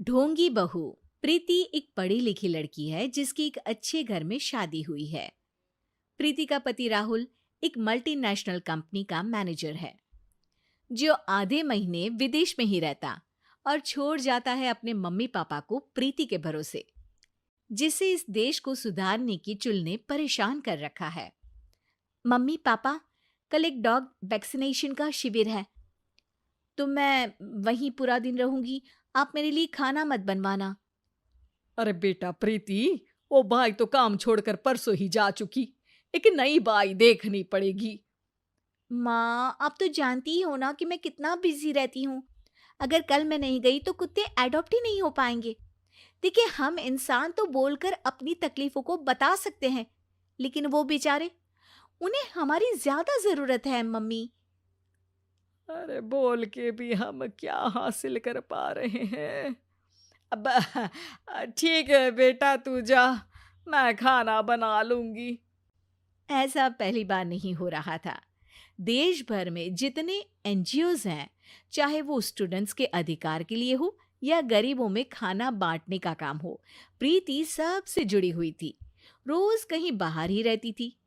ढोंगी बहू। प्रीति एक पढ़ी लिखी लड़की है जिसकी एक अच्छे घर में शादी हुई है। प्रीति का पति राहुल एक मल्टीनेशनल कंपनी का मैनेजर है जो आधे महीने विदेश में ही रहता और छोड़ जाता है अपने मम्मी पापा को प्रीति के भरोसे, जिसे इस देश को सुधारने की चुल ने परेशान कर रखा है। मम्मी पापा, कल एक डॉग वैक्सीनेशन का शिविर है तो मैं वहीं पूरा दिन रहूंगी। आप मेरे लिए खाना मत बनवाना। अरे बेटा प्रीति, वो बाई तो काम छोड़कर परसों ही जा चुकी। एक नई बाई देखनी पड़ेगी। माँ, आप तो जानती ही हो ना कि मैं कितना बिजी रहती हूँ। अगर कल मैं नहीं गई तो कुत्ते एडॉप्ट ही नहीं हो पाएंगे। देखिए, हम इंसान तो बोलकर अपनी तकलीफों को बता सकते हैं, लेकिन वो बेचारे, उन्हें हमारी ज्यादा जरूरत है मम्मी। अरे बोल के भी हम क्या हासिल कर पा रहे हैं। अब ठीक है बेटा, तू जा, मैं खाना बना लूंगी। ऐसा पहली बार नहीं हो रहा था। देश भर में जितने एनजीओज हैं, चाहे वो स्टूडेंट्स के अधिकार के लिए हो या गरीबों में खाना बांटने का काम हो, प्रीति सबसे जुड़ी हुई थी। रोज कहीं बाहर ही रहती थी,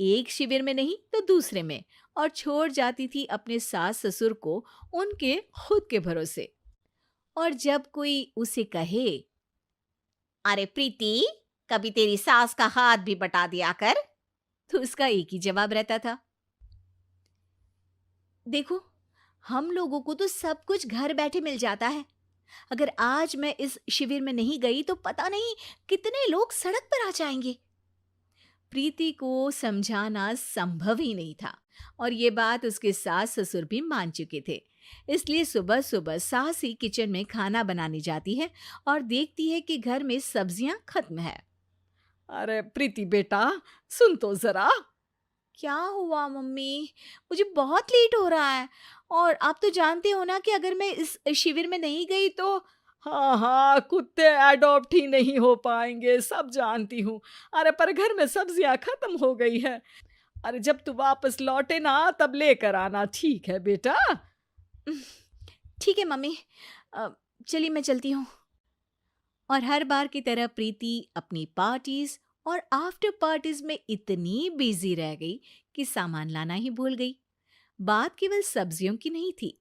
एक शिविर में नहीं तो दूसरे में, और छोड़ जाती थी अपने सास ससुर को उनके खुद के भरोसे। और जब कोई उसे कहे, अरे प्रीति, कभी तेरी सास का हाथ भी बटा दिया कर, तो उसका एक ही जवाब रहता था, देखो, हम लोगों को तो सब कुछ घर बैठे मिल जाता है। अगर आज मैं इस शिविर में नहीं गई तो पता नहीं कितने लोग सड़क पर आ जाएंगे। प्रीति को समझाना संभव ही नहीं था, और ये बात उसके सास ससुर भी मान चुके थे। इसलिए सुबह सुबह सास ही किचन में खाना बनाने जाती है और देखती है कि घर में सब्जियां खत्म है। अरे प्रीति बेटा, सुन तो जरा। क्या हुआ मम्मी? मुझे बहुत लेट हो रहा है, और आप तो जानते हो ना कि अगर मैं इस शिविर में नहीं गई तो। हाँ हाँ, कुत्ते एडॉप्ट ही नहीं हो पाएंगे, सब जानती हूँ। अरे पर घर में सब्जियां खत्म हो गई है। अरे जब तू वापस लौटे ना तब लेकर आना, ठीक है बेटा। ठीक है मम्मी, चलिए मैं चलती हूँ। और हर बार की तरह प्रीति अपनी पार्टीज और आफ्टर पार्टीज में इतनी बिजी रह गई कि सामान लाना ही भूल गई। बात केवल सब्जियों की नहीं थी,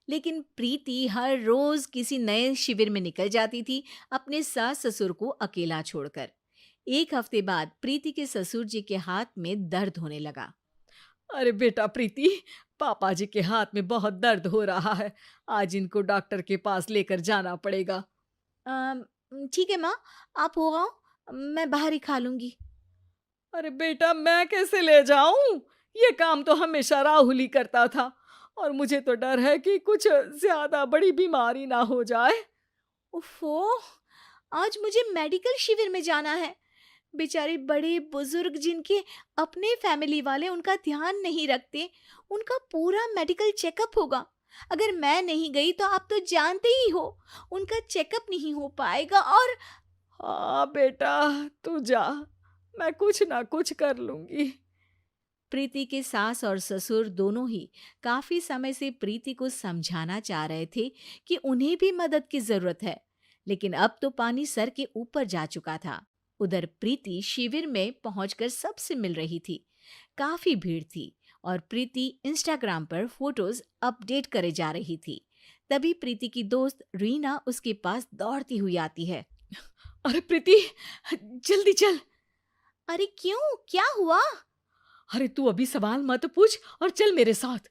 लेकिन प्रीति हर रोज किसी नए शिविर में निकल जाती थी, अपने सास ससुर को अकेला छोड़कर। एक हफ्ते बाद प्रीति के ससुर जी के हाथ में दर्द होने लगा। अरे बेटा प्रीति, पापा जी के हाथ में बहुत दर्द हो रहा है। आज इनको डॉक्टर के पास लेकर जाना पड़ेगा। "अम, ठीक है माँ, आप हो आओ, मैं बाहर ही खा लूंगी। अरे बेटा, मैं कैसे ले जाऊं? ये काम तो हमेशा राहुल ही करता था, और मुझे तो डर है कि कुछ ज्यादा बड़ी बीमारी ना हो जाए। उफ़ो! आज मुझे मेडिकल शिविर में जाना है। बेचारे बड़े बुजुर्ग जिनके अपने फैमिली वाले उनका ध्यान नहीं रखते, उनका पूरा मेडिकल चेकअप होगा। अगर मैं नहीं गई तो आप तो जानते ही हो, उनका चेकअप नहीं हो पाएगा। और हाँ बेटा, तू जा, मैं कुछ ना कुछ कर लूंगी। प्रीति के सास और ससुर दोनों ही काफी समय से प्रीति को समझाना चाह रहे थे कि उन्हें भी मदद की जरूरत है, लेकिन अब तो पानी सर के ऊपर जा चुका था। उधर प्रीति शिविर में पहुंचकर सबसे मिल रही थी। काफी भीड़ थी और प्रीति इंस्टाग्राम पर फोटोज अपडेट करे जा रही थी। तभी प्रीति की दोस्त रीना उसके पास दौड़ती हुई आती है। अरे प्रीति, जल्दी चल। अरे क्यों, क्या हुआ? अरे तू अभी सवाल मत पूछ और चल मेरे साथ।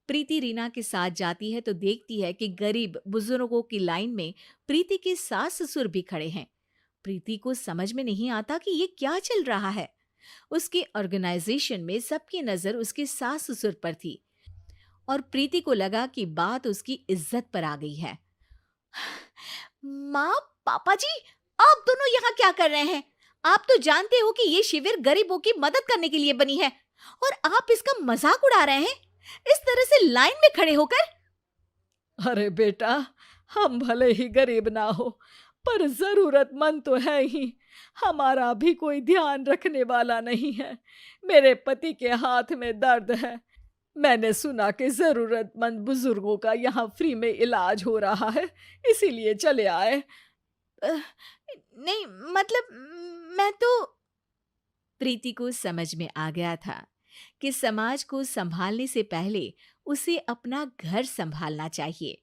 प्रीति रीना के साथ जाती है तो देखती है कि गरीब बुजुर्गों की लाइन में प्रीति के सास ससुर भी खड़े हैं। प्रीति को समझ में नहीं आता कि ये क्या चल रहा है। उसके ऑर्गेनाइजेशन में सबकी नजर उसके सास ससुर पर थी, और प्रीति को लगा कि बात उसकी इज्जत पर आ गई है। माँ, पापा जी, आप दोनों यहाँ क्या कर रहे हैं? आप तो जानते हो कि ये शिविर गरीबों की मदद करने के लिए बनी है, और आप इसका मजाक उड़ा रहे हैं इस तरह से लाइन में खड़े होकर। अरे बेटा, हम भले ही गरीब ना हो, पर जरूरतमंद तो है ही। हमारा भी कोई ध्यान रखने वाला नहीं है। मेरे पति के हाथ में दर्द है, मैंने सुना कि ज़रूरतमंद बुजुर्गों का यहाँ फ्री में इलाज हो रहा है, इसीलिए चले आए। अ, नहीं, मतलब मैं तो प्रीति को समझ में आ गया था कि समाज को संभालने से पहले उसे अपना घर संभालना चाहिए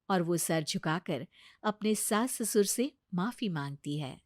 और वो सर झुकाकर अपने सास ससुर से माफी मांगती है।